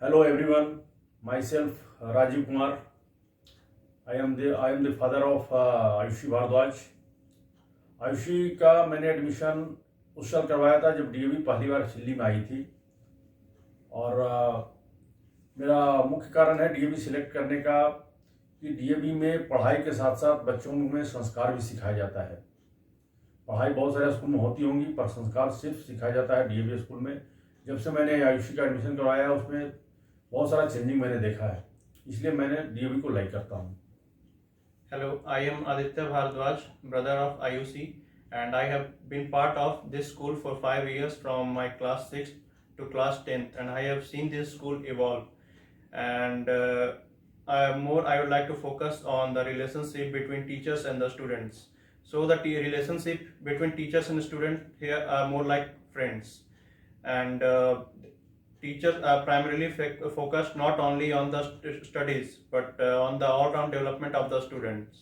Hello everyone, myself Rajiv Kumar. I am the father of Ayushi Bhardwaj. Ayushi का मैंने admission उस साल करवाया था जब डीएवी पहली बार दिल्ली में आई थी. और मेरा मुख्य कारण है डीएवी सिलेक्ट करने का कि डीएवी में पढ़ाई के साथ साथ बच्चों में संस्कार भी सिखाया जाता है. पढ़ाई बहुत सारे स्कूल में होती होंगी पर संस्कार सिर्फ सिखाया जाता है डीएवी स्कूल में. जब से मैंने आयुषी का एडमिशन करवाया उसमें बहुत सारा चेंजिंग मैंने देखा है, इसलिए मैंने डीएवी को लाइक करता हूँ. Hello, I am Aditya Bhardwaj, brother of IUC, and I have been part of this school for 5 years from my class 6th to class 10th, and I have seen this school evolve. And I would like to focus on the relationship between teachers and the students. So the relationship between teachers and students here are more like friends, and teachers are primarily focused not only on the studies but on the all-round development of the students.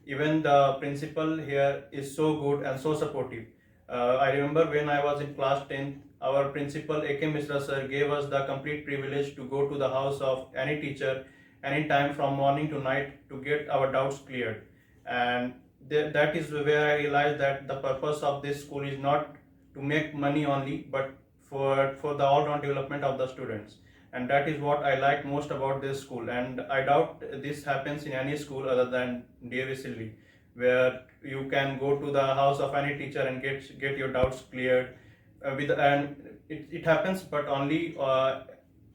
Even the principal here is so good and so supportive. I remember when I was in class 10th, our principal A.K. Mishra sir gave us the complete privilege to go to the house of any teacher anytime from morning to night to get our doubts cleared. And that is where I realized that the purpose of this school is not to make money only, but for the all-round development of the students. And that is what I like most about this school, and I doubt this happens in any school other than DAV Silli, where you can go to the house of any teacher and get your doubts cleared and it happens, but only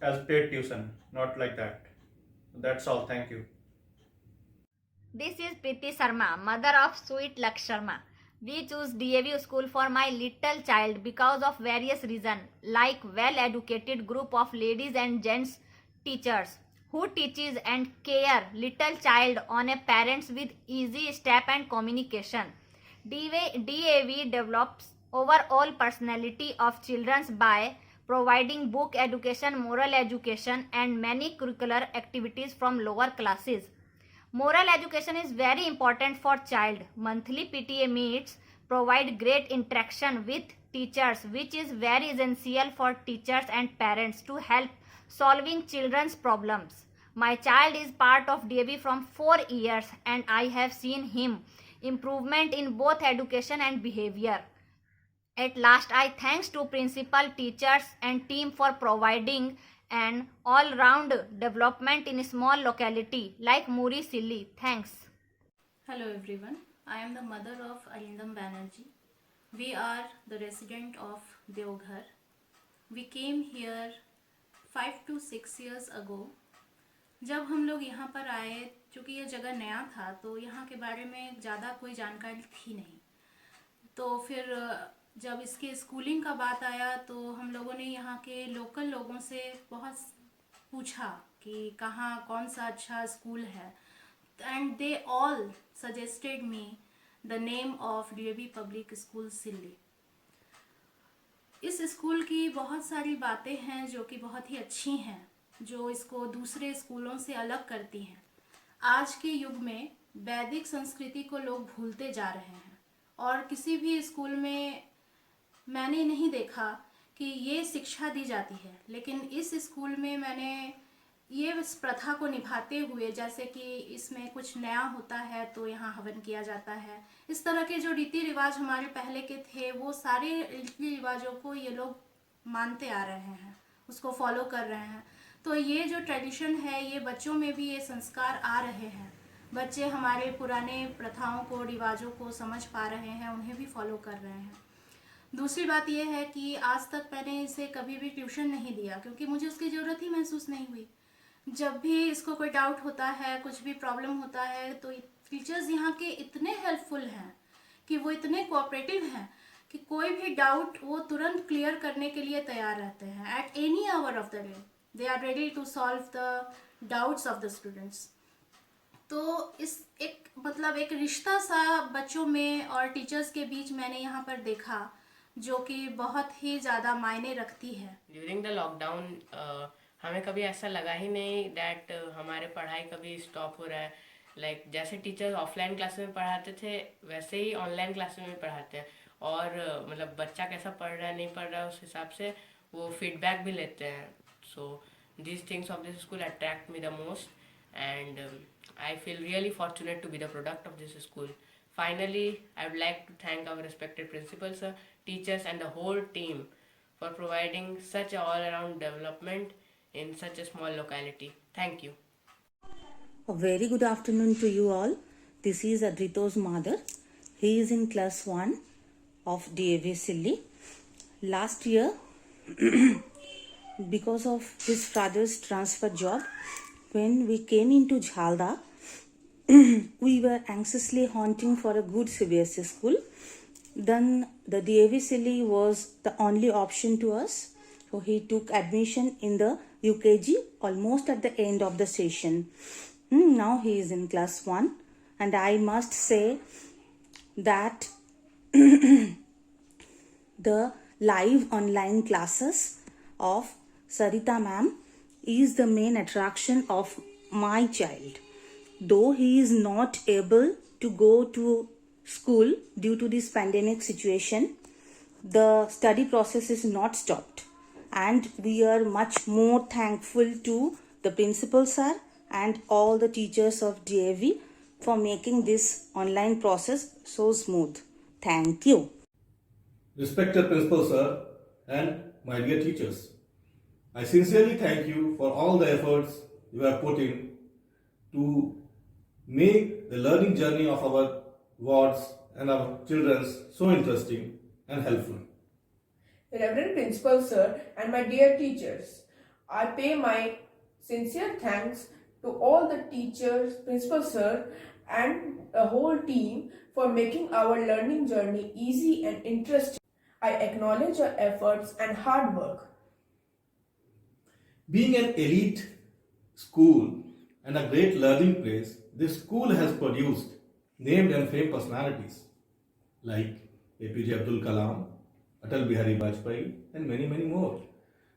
as paid tuition, not like that. That's all. Thank you. This is Preeti Sharma, mother of sweet Laksh Sharma. We choose DAV school for my little child because of various reasons, like well-educated group of ladies and gents teachers who teaches and care little child on a parents with easy step and communication. DAV develops overall personality of children by providing book education, moral education, and many curricular activities from lower classes. Moral education is very important for child. Monthly PTA meets provide great interaction with teachers, which is very essential for teachers and parents to help solving children's problems. My child is part of DAV from 4 years and I have seen him improvement in both education and behavior. At last, I thanks to principal, teachers and team for providing an all-round development in a small locality like Muri Silli. Thanks. Hello everyone, I am the mother of Arindam Banerjee. We are the resident of Deoghar. We came here 5 to 6 years ago. जब हम लोग यहाँ पर आए, चूँकि ये जगह नया था तो यहाँ के बारे में ज़्यादा कोई जानकारी थी नहीं, तो फिर जब इसके स्कूलिंग का बात आया तो हम लोगों ने यहाँ के लोकल लोगों से बहुत पूछा कि कहाँ कौन सा अच्छा स्कूल है, and they all suggested me the name of DAV public school Silli. इस स्कूल की बहुत सारी बातें हैं जो कि बहुत ही अच्छी हैं, जो इसको दूसरे स्कूलों से अलग करती हैं. आज के युग में वैदिक संस्कृति को लोग भूलते जा रहे हैं और किसी भी स्कूल में मैंने नहीं देखा कि ये शिक्षा दी जाती है, लेकिन इस स्कूल में मैंने ये प्रथा को निभाते हुए, जैसे कि इसमें कुछ नया होता है तो यहाँ हवन किया जाता है, इस तरह के जो रीति रिवाज हमारे पहले के थे वो सारे रीति रिवाजों को ये लोग मानते आ रहे हैं, उसको फॉलो कर रहे हैं. तो ये जो ट्रेडिशन है ये बच्चों में भी ये संस्कार आ रहे हैं. बच्चे हमारे पुराने प्रथाओं को, रिवाजों को समझ पा रहे हैं, उन्हें भी फॉलो कर रहे हैं. दूसरी बात यह है कि आज तक मैंने इसे कभी भी ट्यूशन नहीं दिया क्योंकि मुझे उसकी ज़रूरत ही महसूस नहीं हुई. जब भी इसको कोई डाउट होता है, कुछ भी प्रॉब्लम होता है, तो टीचर्स यहाँ के इतने हेल्पफुल हैं कि वो इतने कोऑपरेटिव हैं कि कोई भी डाउट वो तुरंत क्लियर करने के लिए तैयार रहते हैं. At any hour of the day they are ready to solve the doubts of the students. तो इस एक रिश्ता सा बच्चों में और टीचर्स के बीच मैंने यहाँ पर देखा, जो कि बहुत ही ज़्यादा मायने रखती है. ड्यूरिंग द लॉकडाउन हमें कभी ऐसा लगा ही नहीं दैट हमारे पढ़ाई कभी स्टॉप हो रहा है. लाइक जैसे टीचर्स ऑफलाइन क्लास में पढ़ाते थे वैसे ही ऑनलाइन क्लास में पढ़ाते हैं, और मतलब बच्चा कैसा पढ़ रहा है नहीं पढ़ रहा है उस हिसाब से वो फीडबैक भी लेते हैं. सो these things of this school attract me the most, and I feel really fortunate to be the product of this school. Finally, I would like to thank our respected principals, teachers, and the whole team for providing such a all-around development in such a small locality. Thank you. A very good afternoon to you all. This is Adrito's mother. He is in class 1 of DAV Silli. Last year, because of his father's transfer job, when we came into Jhalda, we were anxiously hunting for a good CBSE school. Then the DAV Silli was the only option to us. So he took admission in the UKG almost at the end of the session. Now he is in class 1, and I must say that the live online classes of Sarita ma'am is the main attraction of my child. Though he is not able to go to school due to this pandemic situation, the study process is not stopped, and we are much more thankful to the principal sir and all the teachers of DAV for making this online process so smooth. Thank you. Respected Principal Sir and my dear teachers, I sincerely thank you for all the efforts you have put in to make the learning journey of our wards and our children so interesting and helpful. Reverend Principal Sir and my dear teachers, I pay my sincere thanks to all the teachers, Principal Sir and the whole team for making our learning journey easy and interesting. I acknowledge your efforts and hard work. Being an elite school and a great learning place, this school has produced named and famed personalities like APJ Abdul Kalam, Atal Bihari Vajpayee, and many, many more,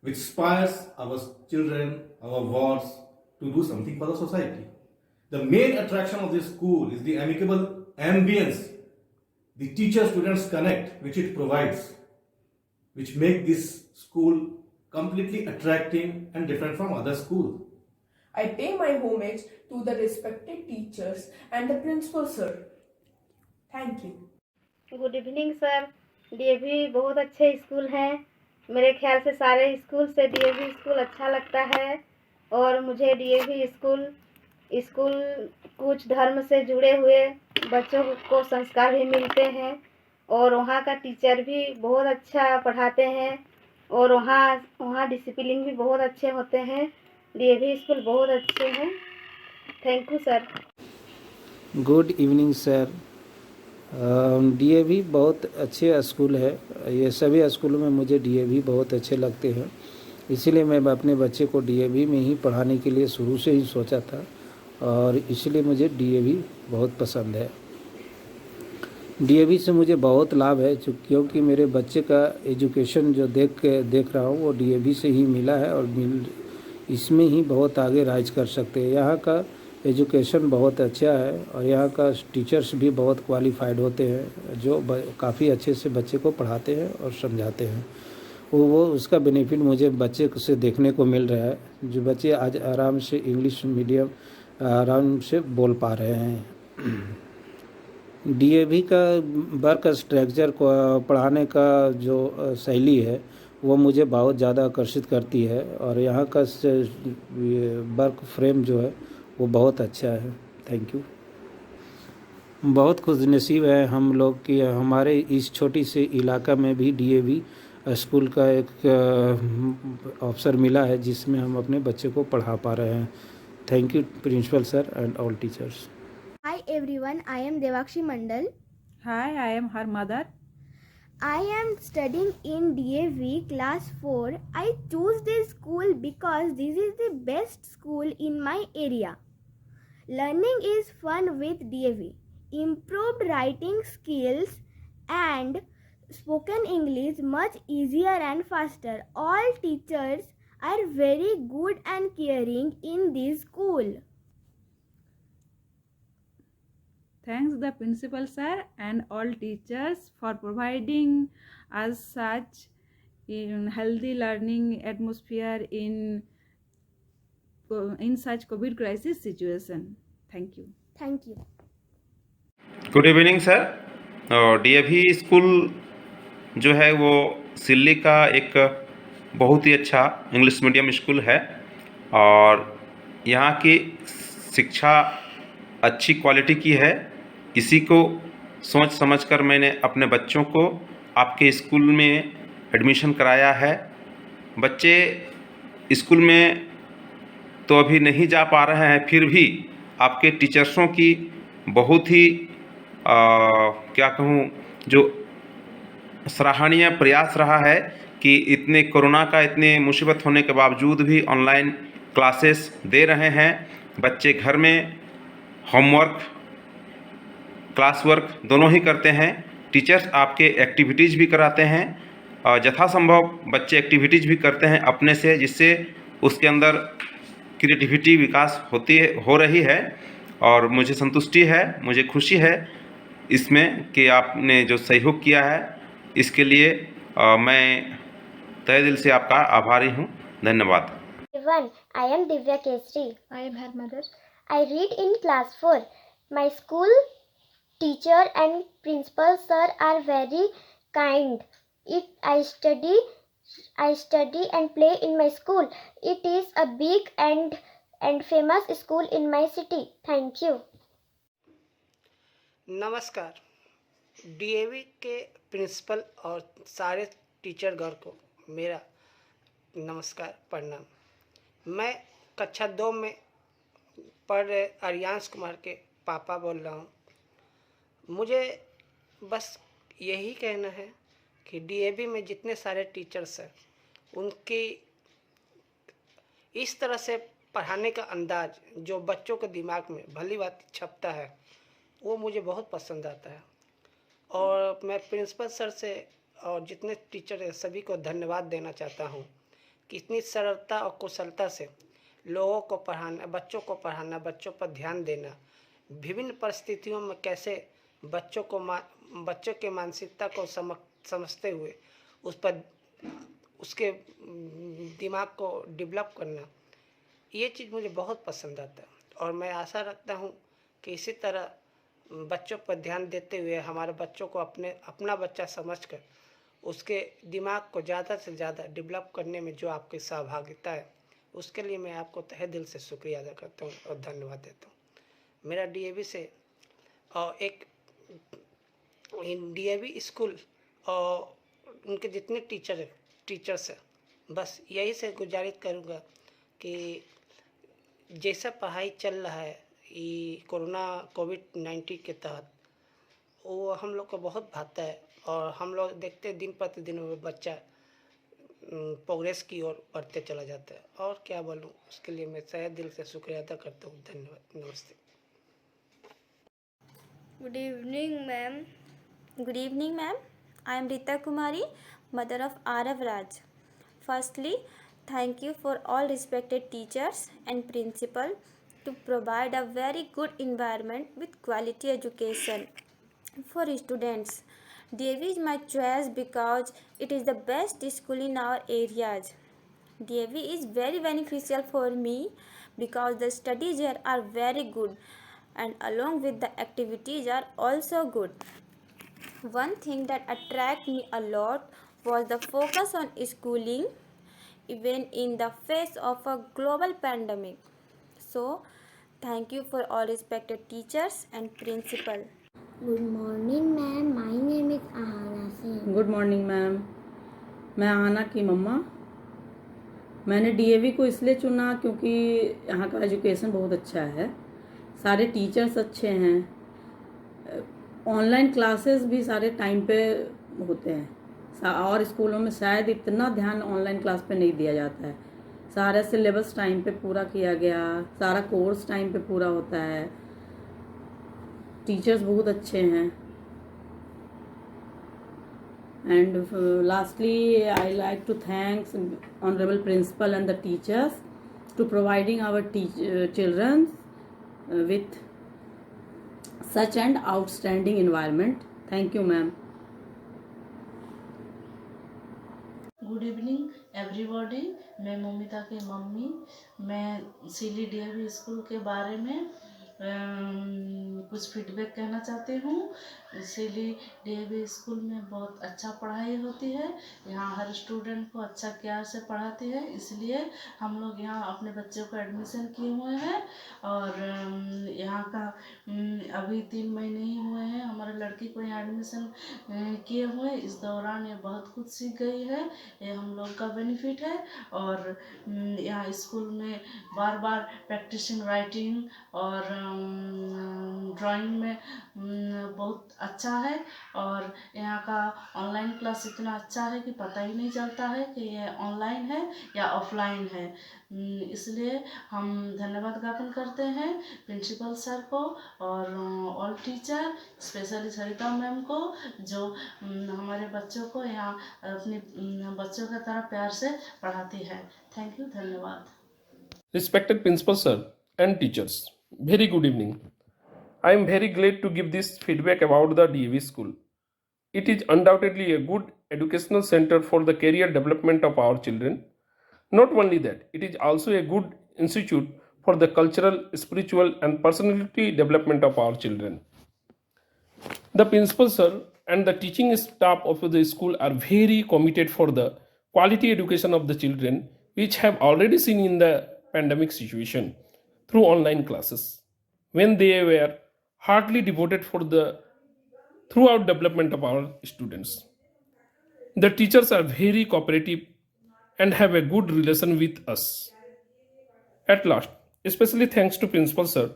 which inspires our children, our wards to do something for the society. The main attraction of this school is the amicable ambience, the teacher-students connect which it provides, which make this school completely attractive and different from other schools. I pay my homage to the respected teachers and the Principal Sir. Thank you. Good evening sir. DAV बहुत अच्छे school हैं। मेरे ख्याल से सारे school से DAV school अच्छा लगता है, और मुझे डीएवी स्कूल कुछ धर्म से जुड़े हुए बच्चों को संस्कार भी मिलते हैं, और वहाँ का टीचर भी बहुत अच्छा पढ़ाते हैं, और वहाँ डिसिप्लिन भी बहुत अच्छे होते हैं। डीएवी स्कूल बहुत अच्छे हैं। Thank you sir. Good evening sir. DAV बहुत अच्छे स्कूल है। ये सभी स्कूलों में मुझे डीएवी बहुत अच्छे लगते हैं, इसीलिए मैं अपने बच्चे को डीएवी में ही पढ़ाने के लिए शुरू से ही सोचा था, और इसलिए मुझे डीएवी बहुत पसंद है। डीएवी से मुझे बहुत लाभ है, क्योंकि मेरे बच्चे का एजुकेशन जो देख रहा हूँ वो डीएवी से ही मिला है, और इसमें ही बहुत आगे राइज कर सकते हैं। यहाँ का एजुकेशन बहुत अच्छा है, और यहाँ का टीचर्स भी बहुत क्वालिफाइड होते हैं, जो काफ़ी अच्छे से बच्चे को पढ़ाते हैं और समझाते हैं। वो उसका बेनिफिट मुझे बच्चे से देखने को मिल रहा है, जो बच्चे आज आराम से इंग्लिश मीडियम आराम से बोल पा रहे हैं। डीएवी का वर्क स्ट्रक्चर को पढ़ाने का जो शैली है वो मुझे बहुत ज़्यादा आकर्षित करती है, और यहाँ का वर्क फ्रेम जो है वो बहुत अच्छा है। Thank you. बहुत खुशनसीब है हम लोग कि हमारे इस छोटी से इलाका में भी डीएवी स्कूल का एक अवसर मिला है, जिसमें हम अपने बच्चे को पढ़ा पा रहे हैं। Thank you principal sir and all teachers. Hi everyone, I am Devakshi Mandal. Hi, I am her mother. I am studying in DAV class 4. I choose this school because this is the best school in my area. Learning is fun with DAV. Improved writing skills and spoken English much easier and faster. All teachers are very good and caring in this school. Thanks the principal sir and all teachers for providing us such healthy learning atmosphere in in such COVID crisis situation. Thank you. Thank you. Good evening sir. और DAV school जो है वो सिल्ली का एक बहुत ही अच्छा English medium school है और यहाँ की शिक्षा अच्छी क्वालिटी की है। इसी को सोच समझकर मैंने अपने बच्चों को आपके स्कूल में एडमिशन कराया है। बच्चे स्कूल में तो अभी नहीं जा पा रहे हैं, फिर भी आपके टीचर्सों की बहुत ही क्या कहूँ, जो सराहनीय प्रयास रहा है कि इतने कोरोना का इतने मुसीबत होने के बावजूद भी ऑनलाइन क्लासेस दे रहे हैं। बच्चे घर में होमवर्क, क्लास वर्क दोनों ही करते हैं। टीचर्स आपके एक्टिविटीज़ भी कराते हैं और यथासंभव बच्चे एक्टिविटीज़ भी करते हैं अपने से, जिससे उसके अंदर क्रिएटिविटी विकास हो रही है। और मुझे संतुष्टि है, मुझे खुशी है इसमें कि आपने जो सहयोग किया है, इसके लिए मैं तहे दिल से आपका आभारी हूँ। धन्यवाद। Everyone, I am Divya Kesri. I am her mother. I read in class 4. My school teacher and principal sir are very kind. I study and play in my school. It is a big and famous school in my city. Thank you. नमस्कार। DAV के principal और सारे टीचरगण को मेरा नमस्कार, प्रणाम। मैं कक्षा 2 में पढ़ रहे आर्यांश कुमार के पापा बोल रहा हूँ। मुझे बस यही कहना है कि डीएवी में जितने सारे टीचर्स हैं, उनकी इस तरह से पढ़ाने का अंदाज जो बच्चों के दिमाग में भली बात छपता है, वो मुझे बहुत पसंद आता है। और मैं प्रिंसिपल सर से और जितने टीचर हैं सभी को धन्यवाद देना चाहता हूँ कि इतनी सरलता और कुशलता से लोगों को पढ़ाना, बच्चों को पढ़ाना, बच्चों पर ध्यान देना, विभिन्न परिस्थितियों में कैसे बच्चों के मानसिकता को समझते हुए उस पर उसके दिमाग को डेवलप करना, ये चीज़ मुझे बहुत पसंद आता है। और मैं आशा रखता हूँ कि इसी तरह बच्चों पर ध्यान देते हुए हमारे बच्चों को अपना बच्चा समझकर उसके दिमाग को ज़्यादा से ज़्यादा डेवलप करने में जो आपकी सहभागिता है, उसके लिए मैं आपको तहे दिल से शुक्रिया अदा करता हूँ और धन्यवाद देता हूँ। मेरा डीएवी से और एक डीएवी स्कूल और उनके जितने टीचर्स हैं, बस यही से गुजारिश करूँगा कि जैसा पढ़ाई चल रहा है ये कोविड-19 के तहत, वो हम लोग को बहुत भाता है और हम लोग देखते हैं दिन प्रतिदिन वो बच्चा प्रोग्रेस की ओर बढ़ते चला जाता है। और क्या बोलूँ, उसके लिए मैं तहे दिल से शुक्रिया अदा करता हूँ। धन्यवाद। नमस्ते। Good evening, ma'am. Good evening, ma'am. I am Rita Kumari, mother of Arav Raj. Firstly, thank you for all respected teachers and principal to provide a very good environment with quality education for students. DAV is my choice because it is the best school in our areas. DAV is very beneficial for me because the studies here are very good and along with the activities are also good. One thing that attracted me a lot was the focus on schooling even in the face of a global pandemic. So, thank you for all respected teachers and principal. Good morning, ma'am. My name is Ahana Singh. Good morning ma'am. मैं आहाना की मम्मा। मैंने DAV को इसलिए चुना क्योंकि यहाँ का education बहुत अच्छा है, सारे टीचर्स अच्छे हैं, ऑनलाइन क्लासेस भी सारे टाइम पे होते हैं और स्कूलों में शायद इतना ध्यान ऑनलाइन क्लास पे नहीं दिया जाता है। सारा सिलेबस टाइम पे पूरा किया गया, सारा कोर्स टाइम पे पूरा होता है, टीचर्स बहुत अच्छे हैं। And lastly, I like to thank honorable principal and the teachers to providing our children with such an outstanding environment. Thank you, ma'am. Good evening everybody. मैं मोमिता की मम्मी। मैं सिली डीएवी स्कूल के बारे में कुछ फीडबैक कहना चाहती हूँ। सिली डीएवी स्कूल में बहुत अच्छा पढ़ाई होती है। यहाँ हर स्टूडेंट को अच्छा प्यार से पढ़ाती है, इसलिए हम लोग यहाँ अपने बच्चों को एडमिशन किए हुए हैं। और यहाँ का अभी 3 महीने ही हुए हैं हमारे लड़की को यहाँ एडमिशन किए हुए। इस दौरान ये बहुत कुछ सीख गई है, ये हम लोग का बेनिफिट है। और यहाँ स्कूल में बार बार प्रैक्टिसिंग राइटिंग और ड्राइंग में बहुत अच्छा है। और यहाँ का ऑनलाइन क्लास इतना अच्छा है कि पता ही नहीं चलता है कि ये ऑनलाइन है या ऑफलाइन है। इसलिए हम धन्यवाद ज्ञापन करते हैं प्रिंसिपल सर को और ऑल टीचर, स्पेशली सरिता मैम को, जो हमारे बच्चों को यहाँ अपनी बच्चों की तरह प्यार से पढ़ाती है। थैंक यू, धन्यवाद। Respected Principal Sir and teachers, very good evening. I am very glad to give this feedback about the DAV school. It is undoubtedly a good educational center for the career development of our children. Not only that, it is also a good institute for the cultural, spiritual and personality development of our children. The principal sir and the teaching staff of the school are very committed for the quality education of the children, which have already seen in the pandemic situation through online classes, when they were hardly devoted for the throughout development of our students. The teachers are very cooperative and have a good relation with us. At last, especially thanks to Principal Sir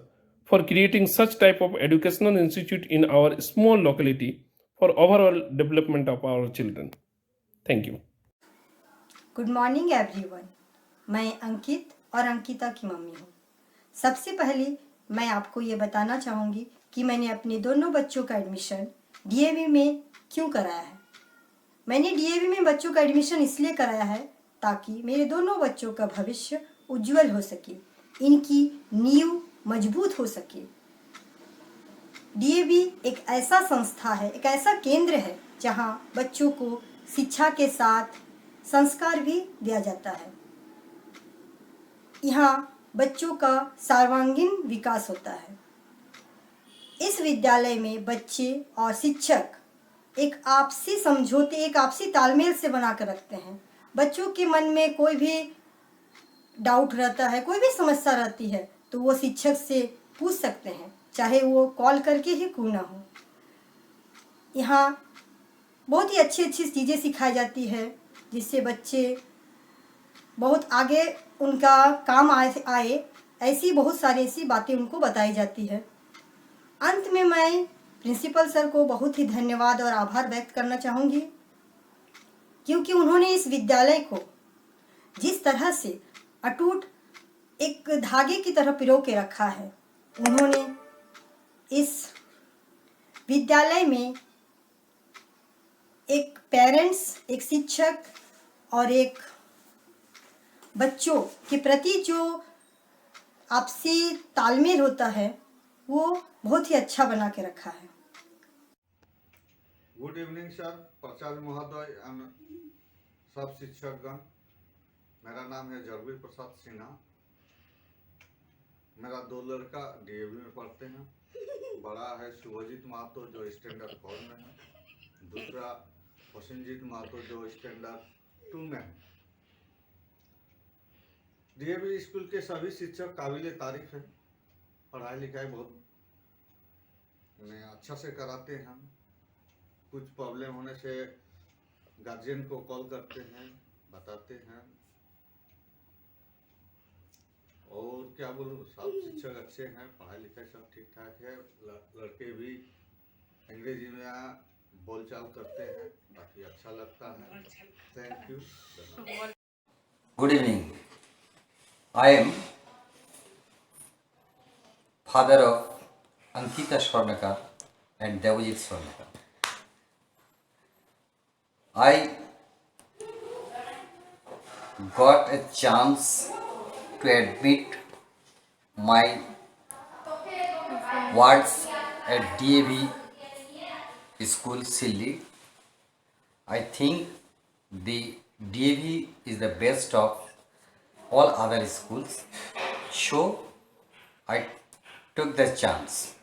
for creating such type of educational institute in our small locality for overall development of our children. Thank you. Good morning everyone. मैं अंकित और अंकिता की mummy हूँ। सबसे पहले मैं आपको ये बताना चाहूँगी कि मैंने अपने दोनों बच्चों का एडमिशन डीएवी में क्यों कराया है। मैंने डीएवी में बच्चों का एडमिशन इसलिए कराया है ताकि मेरे दोनों बच्चों का भविष्य उज्जवल हो सके, इनकी नींव मजबूत हो सके। डीएवी एक ऐसा संस्था है, एक ऐसा केंद्र है जहाँ बच्चों को शिक्षा के साथ संस्कार भी दिया जाता है। यहाँ बच्चों का सर्वांगीण विकास होता है। इस विद्यालय में बच्चे और शिक्षक एक आपसी समझौते, एक आपसी तालमेल से बना कर रखते हैं। बच्चों के मन में कोई भी डाउट रहता है, कोई भी समस्या रहती है तो वो शिक्षक से पूछ सकते हैं, चाहे वो कॉल करके ही क्यों ना हो। यहाँ बहुत ही अच्छी अच्छी चीज़ें सिखाई जाती है जिससे बच्चे बहुत आगे उनका काम आए, ऐसी बहुत सारी ऐसी बातें उनको बताई जाती है। अंत में मैं प्रिंसिपल सर को बहुत ही धन्यवाद और आभार व्यक्त करना चाहूँगी, क्योंकि उन्होंने इस विद्यालय को जिस तरह से अटूट एक धागे की तरह पिरो के रखा है। उन्होंने इस विद्यालय में एक पेरेंट्स, एक शिक्षक और एक बच्चों के प्रति जो आपसी तालमेल होता है वो बहुत ही अच्छा बना के रखा है। गुड इवनिंग सर, प्राचार्य महोदय एंड सब शिक्षकगण। मेरा नाम है जरवीर प्रसाद सिन्हा। मेरा 2 लड़का डीएवी में पढ़ते हैं। बड़ा है शुभजीत महतो जो स्टैंडर्ड 4 में है, दूसरा प्रसेनजीत महतो जो स्टैंडर्ड 2 में है। डीएवी स्कूल के सभी शिक्षक काबिले तारीफ है। पढ़ाई लिखाई बहुत अच्छा से कराते हैं। कुछ प्रॉब्लम होने से गार्जियन को कॉल करते हैं, बताते हैं। और क्या बोलूँ, सब शिक्षक अच्छे हैं, पढ़ाई लिखाई सब ठीक ठाक है। लड़के भी अंग्रेजी में बोलचाल करते हैं, काफ़ी अच्छा लगता है। Thank you. Good evening. I am father of Ankita Swarnakar and Devajit Swarnakar. I got a chance to admit my wards at DAV school Silli. I think the DAV is the best of all other schools, so I took the chance.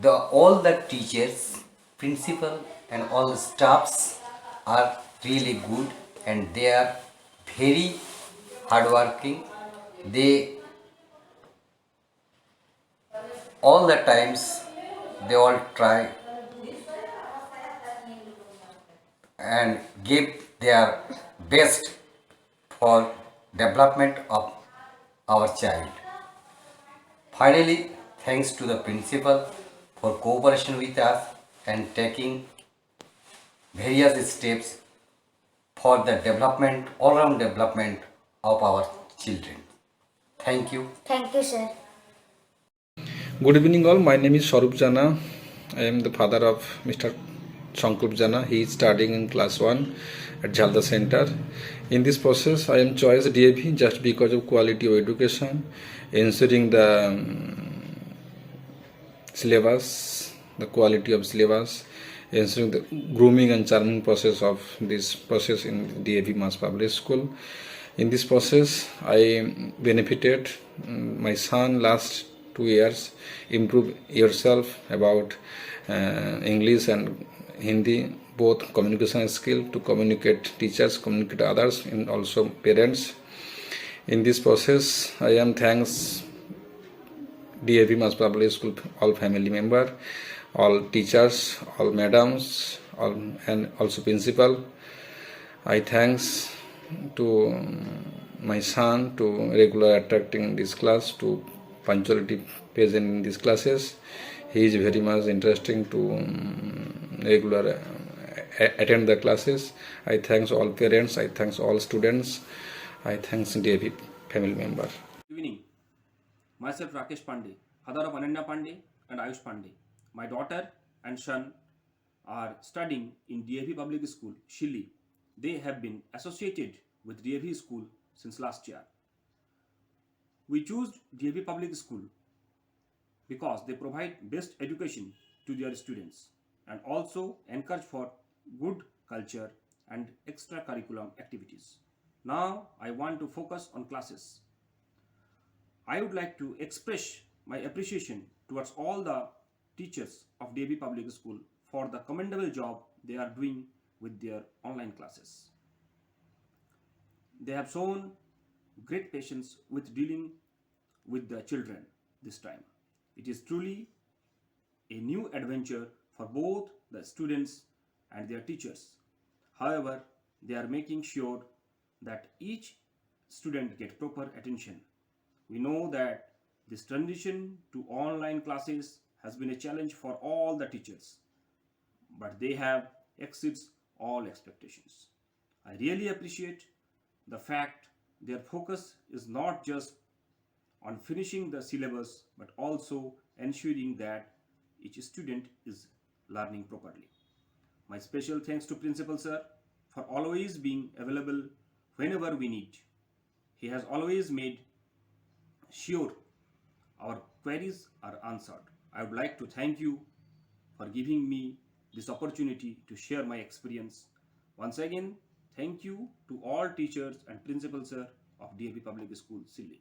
All the teachers, principal and all the staffs are really good and they are very hardworking. They all the times they all try and give their best for development of our child. Finally, thanks to the principal for cooperation with us and taking various steps for the development, all-round development of our children. Thank you. Thank you, sir. Good evening all, my name is Swarup Jana. I am the father of Mr. Shankrup Jana. He is studying in class 1 at Jhalda Center. In this process, I am choice DAV just because of quality of education, ensuring the syllabus, the quality of syllabus, ensuring the grooming and charming process of this process in DAV Mass Public School. In this process, I benefited my son last 2 years, improve yourself about English and Hindi, both communication skill to communicate teachers, communicate others and also parents. In this process, I am thanks DAV Mass Public School, all family member, all teachers, all madams, all, and also principal. I thanks to my son to regular attracting this class, to punctuality present in these classes. He is very much interesting to regular attend the classes. I thanks all parents, I thanks all students, I thanks DAV family member. Good evening. Myself Rakesh Pandey, father of Ananya Pandey and Ayush Pandey. My daughter and son are studying in DAV Public School, Shilli. They have been associated with DAV School since last year. We choose DAV Public School because they provide best education to their students and also encourage for good culture and extracurricular activities. Now I want to focus on classes. I would like to express my appreciation towards all the teachers of DAV Public School for the commendable job they are doing with their online classes. They have shown great patience with dealing with the children this time. It is truly a new adventure for both the students and their teachers. However, they are making sure that each student get proper attention. We know that this transition to online classes has been a challenge for all the teachers, but they have exceeds all expectations. I really appreciate the fact their focus is not just on finishing the syllabus but also ensuring that each student is learning properly. My special thanks to Principal Sir for always being available whenever we need. He has always made sure our queries are answered. I would like to thank you for giving me this opportunity to share my experience. Once again, thank you to all teachers and principals of DAV Public School, Silli.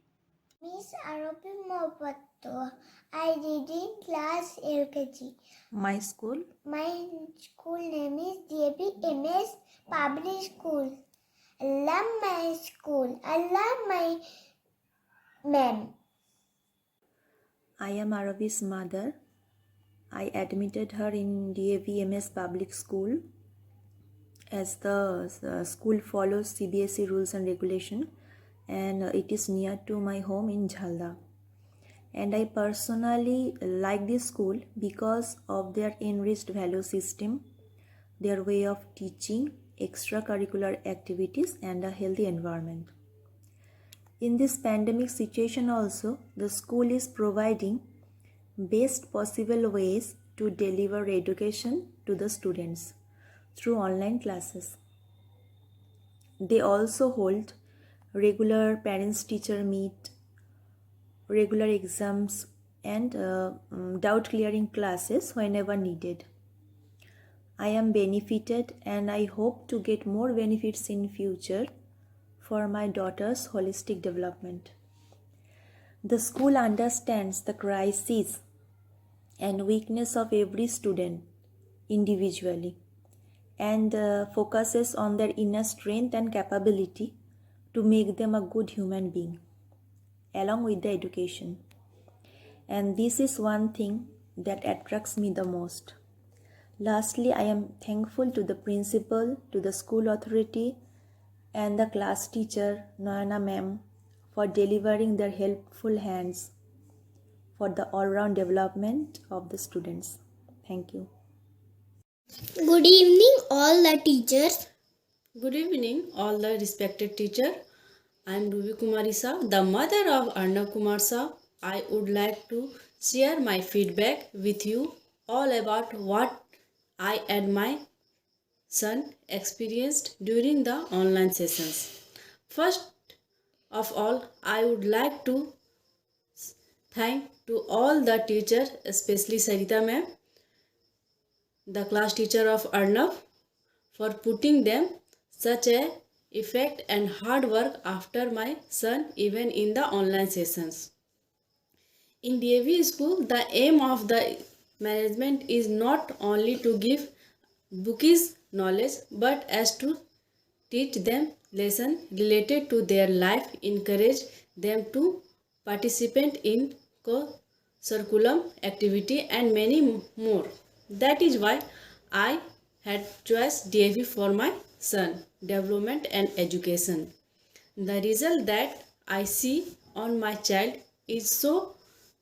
Miss Aropi Mopato. I read in class LKG. My school? My school name is DAV MS Public School. I love my school. I love my ma'am. I am Arabi's mother. I admitted her in DAV MS Public School as the school follows CBSE rules and regulation, and it is near to my home in Jhalda. And I personally like this school because of their enriched value system, their way of teaching, extracurricular activities, and a healthy environment. In this pandemic situation also, the school is providing best possible ways to deliver education to the students through online classes. They also hold regular parents-teacher meet, regular exams, and doubt clearing classes whenever needed. I am benefited and I hope to get more benefits in future for my daughter's holistic development. The school understands the crises and weakness of every student individually and focuses on their inner strength and capability to make them a good human being along with the education. And this is one thing that attracts me the most. Lastly, I am thankful to the principal, to the school authority and the class teacher Noyana ma'am for delivering their helpful hands for the all-round development of the students. Thank you. Good evening, all the teachers. Good evening, all the respected teacher. I am Ruby Kumari Saw, the mother of Arnav Kumar Saw. I would like to share my feedback with you all about what I and my son experienced during the online sessions. First of all, I would like to thank to all the teachers, especially Sarita ma'am, the class teacher of Arnav, for putting them such a effect and hard work after my son even in the online sessions. In DAV school, the aim of the management is not only to give bookish knowledge but as to teach them lessons related to their life, encourage them to participate in co-curriculum activity and many more. That is why I had choice DAV for my son development and education. The result that I see on my child is so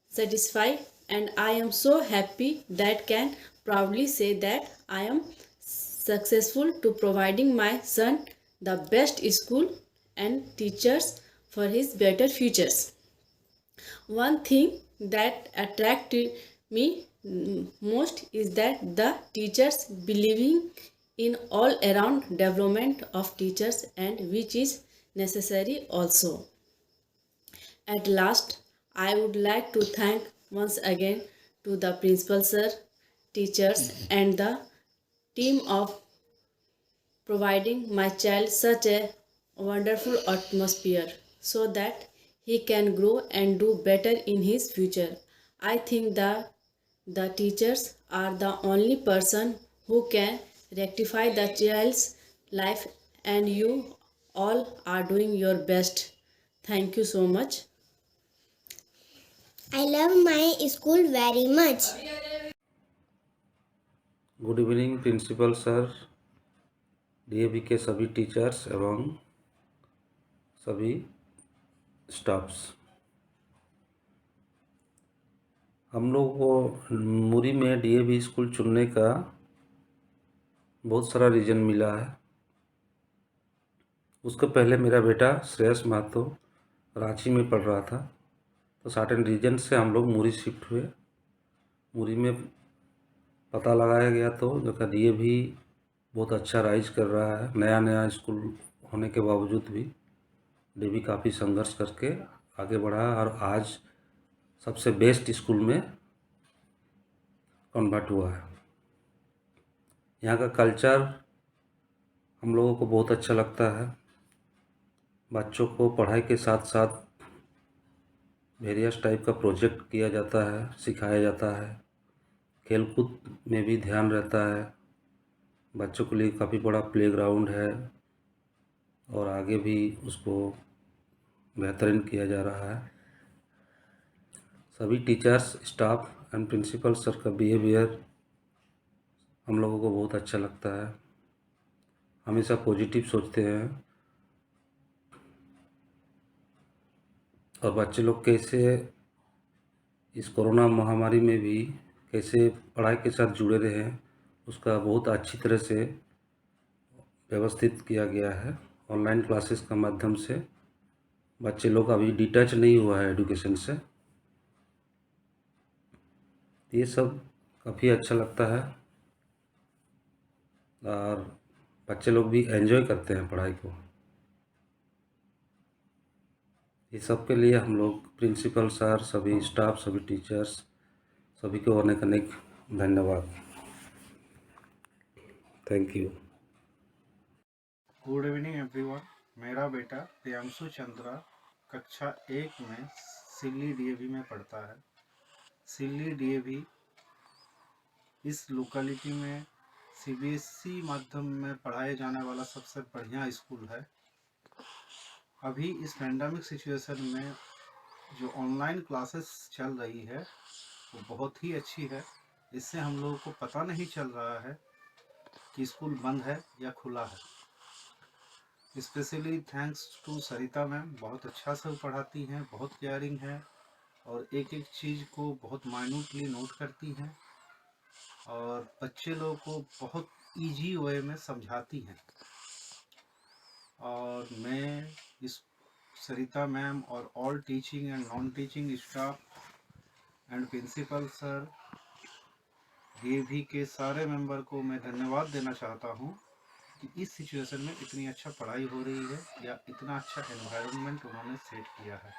satisfied and I am so happy that can proudly say that I am successful to providing my son the best school and teachers for his better futures. One thing that attracted me most is that the teachers believing in all around development of teachers and which is necessary also. At last, I would like to thank once again to the principal sir, teachers and the team of providing my child such a wonderful atmosphere so that he can grow and do better in his future. I think that the teachers are the only person who can rectify the child's life and you all are doing your best. Thank you so much. I love my school very much. Good evening principal sir, DAV के सभी teachers एवं सभी staffs. हम लोग को मुरी में DAV school चुनने का बहुत सारा रीज़न मिला है। उसके पहले मेरा बेटा श्रेयस महतो रांची में पढ़ रहा था, तो सर्टेन रीजन से हम लोग मुरी शिफ्ट हुए। मुरी में पता लगाया गया तो जो का डीएवी बहुत अच्छा राइज कर रहा है। नया नया स्कूल होने के बावजूद भी डीएवी काफ़ी संघर्ष करके आगे बढ़ा और आज सबसे बेस्ट स्कूल में कन्वर्ट हुआ है। यहाँ का कल्चर हम लोगों को बहुत अच्छा लगता है। बच्चों को पढ़ाई के साथ साथ वेरियस टाइप का प्रोजेक्ट किया जाता है, सिखाया जाता है। खेलकूद में भी ध्यान रहता है। बच्चों के लिए काफ़ी बड़ा प्लेग्राउंड है और आगे भी उसको बेहतरीन किया जा रहा है। सभी teachers, staff and principal sir का बिहेवियर हम लोगों को बहुत अच्छा लगता है। हमेशा पॉजिटिव सोचते हैं और बच्चे लोग कैसे इस कोरोना महामारी में भी कैसे पढ़ाई के साथ जुड़े रहे उसका बहुत अच्छी तरह से व्यवस्थित किया गया है। ऑनलाइन क्लासेस का माध्यम से बच्चे लोग अभी डिटैच नहीं हुआ है एजुकेशन से। ये सब काफ़ी अच्छा लगता है और बच्चे लोग भी एंजॉय करते हैं पढ़ाई को। ये सब के लिए हम लोग प्रिंसिपल सर, सभी स्टाफ, सभी टीचर्स, सभी को अनेक अनेक धन्यवाद। Thank you. Good evening everyone. मेरा बेटा प्रियांशु चंद्रा कक्षा 1 में सिल्ली डीएवी में पढ़ता है। सिल्ली डीएवी इस लोकेलिटी में सीबीएसई माध्यम में पढ़ाए जाने वाला सबसे बढ़िया स्कूल है। अभी इस पैंडेमिक सिचुएशन में जो ऑनलाइन क्लासेस चल रही है वो बहुत ही अच्छी है। इससे हम लोगों को पता नहीं चल रहा है कि स्कूल बंद है या खुला है। Specially thanks to Sarita ma'am, बहुत अच्छा से वो पढ़ाती हैं, बहुत केयरिंग है और एक एक चीज़ को बहुत माइन्यूटली नोट करती हैं और बच्चे लोगों को बहुत इजी वे में समझाती हैं। और मैं इस सरिता मैम और all teaching and non teaching staff and principal sir DAV के सारे मेंबर को मैं धन्यवाद देना चाहता हूँ कि इस सिचुएशन में इतनी अच्छा पढ़ाई हो रही है या इतना अच्छा एनवायरनमेंट उन्होंने सेट किया है।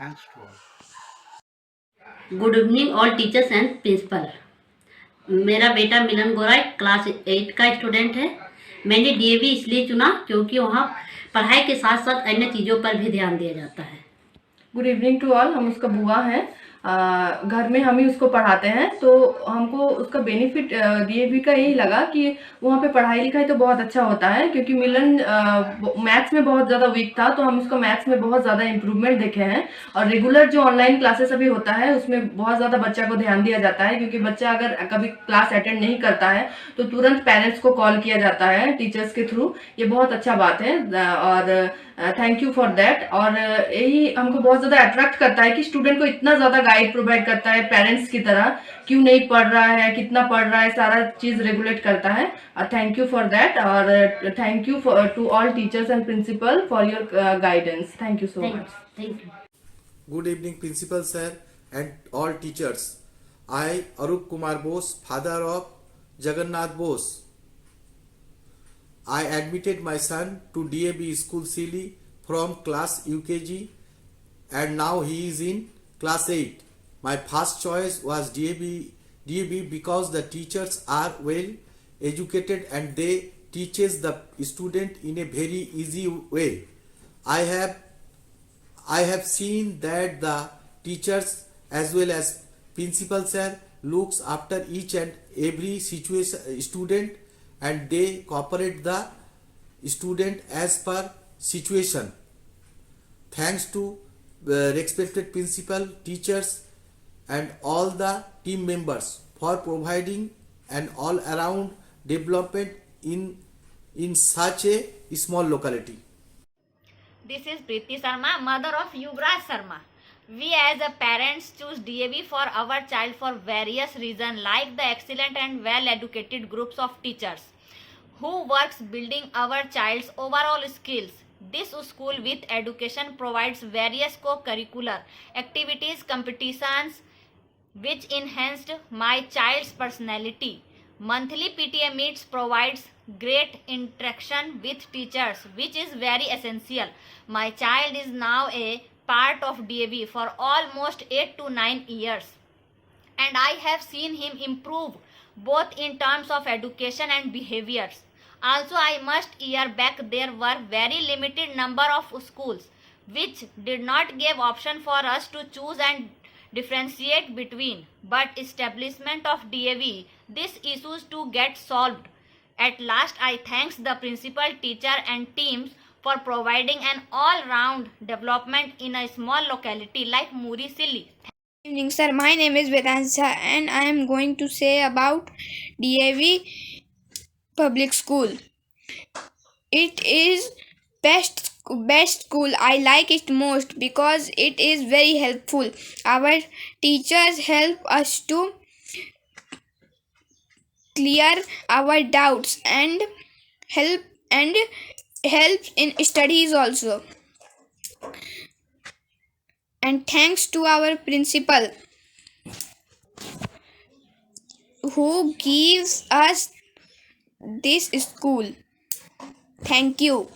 Thanks to all. Good evening all teachers and principal. मेरा बेटा मिलन गोराई क्लास 8 का स्टूडेंट है। मैंने डीएवी इसलिए चुना क्योंकि वहाँ पढ़ाई के साथ साथ अन्य चीज़ों पर भी ध्यान दिया जाता है। Good evening to all. हम उसका बुआ हैं। घर में हम ही उसको पढ़ाते हैं, तो हमको उसका बेनिफिट डीएवी का यही लगा कि वहाँ पे पढ़ाई लिखाई तो बहुत अच्छा होता है, क्योंकि मिलन मैथ्स में बहुत ज़्यादा वीक था, तो हम उसको मैथ्स में बहुत ज़्यादा इम्प्रूवमेंट देखे हैं। और रेगुलर जो ऑनलाइन क्लासेस अभी होता है उसमें बहुत ज़्यादा बच्चा को ध्यान दिया जाता है, क्योंकि बच्चा अगर कभी क्लास अटेंड नहीं करता है तो तुरंत पेरेंट्स को कॉल किया जाता है टीचर्स के थ्रू। ये बहुत अच्छा बात है और थैंक यू फॉर दैट। और यही हमको बहुत ज़्यादा अट्रैक्ट करता है कि स्टूडेंट को इतना ज़्यादा गाइड प्रोवाइड करता है पेरेंट्स की तरह, क्यों नहीं पढ़ रहा है, कितना पढ़ रहा है, सारा चीज़ रेगुलेट करता है। थैंक यू फॉर दैट और thank you to all teachers and principal for your guidance. Thank you so much. Thank you. Good evening, Principal Sir and all teachers. I, Arup Kumar Bose, father of Jagannath Bose. I admitted my son to DAB School Silli from class UKG and now he is in class 8. My first choice was DAB because the teachers are well educated and they teaches the student in a very easy way. I have seen that the teachers as well as principal sir looks after each and every student and they cooperate the student as per situation. Thanks to respected principal, teachers and all the team members for providing an all around development in such a small locality. This is Preeti Sharma, mother of Yuvraj Sharma. We as a parents choose DAV for our child for various reasons, like the excellent and well-educated groups of teachers who works building our child's overall skills. This school with education provides various co-curricular activities, competitions which enhanced my child's personality. Monthly PTA meets provides great interaction with teachers, which is very essential. My child is now a part of DAV for almost 8 to 9 years, and I have seen him improve both in terms of education and behaviors. Also, I must year back there were very limited number of schools which did not give option for us to choose and differentiate between, but establishment of DAV, these issues to get solved. At last, I thanks the principal, teacher and teams for providing an all-round development in a small locality like Muri Silli. Good evening, sir. My name is Vedansa and I am going to say about DAV Public School. It is best school. I like it most because it is very helpful. Our teachers help us to clear our doubts and help in studies also. And thanks to our principal who gives us this school. Thank you.